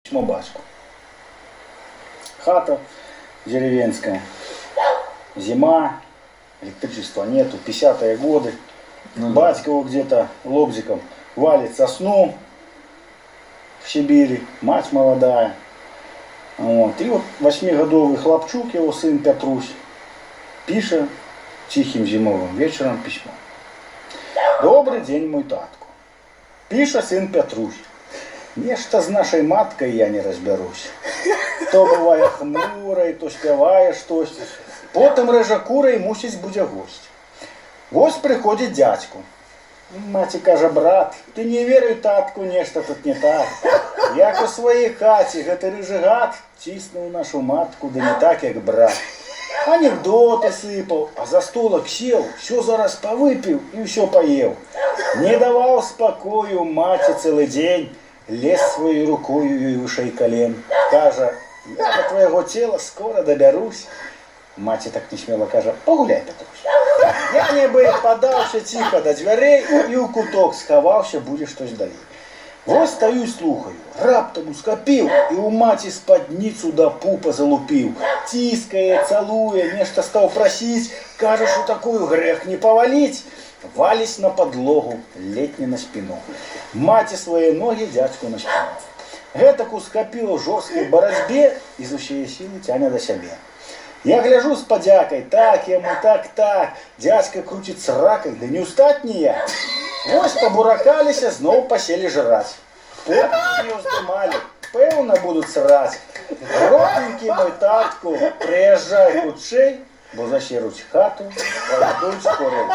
письмо батьку. Хата деревенская, зима, электричества нету, 50-е годы. Батька его где-то лобзиком валит сосну в Сибири, мать молодая. Вот. И вот 8-годовый хлопчук, его сын Петрусь, пишет тихим зимовым вечером письмо. Добрый день, мой татку. Пише сын Петрусь. Нечто з нашей маткой я не разберусь. То быває хмурой, то спяває штось. Потом реже курой мусить буде гость. Гость приходить дядьку. Маті каже, брат, ти не віруй, татку, нечто тут не так. Як у своїй хаті, гэты рыжий гад тиснув нашу матку, да не так, як брат. Анекдоты сыпал, а за столок сел, все зараз повыпил и все поел. Не давал спокою мати целый день, лез своей рукою ей выше колен. Каже, я до твоего тела скоро доберусь. Маті так несмело каже, погуляй, Петрусь. Я ніби подався тихо до дверей і у куток сховався, буде щось далі. Ось стою і слухаю, раптом ускопив і у маті спадницю до пупа залупив. Тискає, цілує, нечто став просить, каже, що такую грех не повалить. Вались на подлогу, летні на спину. Маті свої ноги дядьку на спину. Гэтак ускопив у жорсткій боротьбі і з усієї сили тяне до себе. Я гляжу с подякой, так ему, так. Дядька крутит с ракой, да не устать не я. Вось побуракалися, знову посели жрать. Потім не уздымали, певно будуть срать. Родненький мой татку, приїжджай худшей, бо зачеруть хату, пойдуть скорей.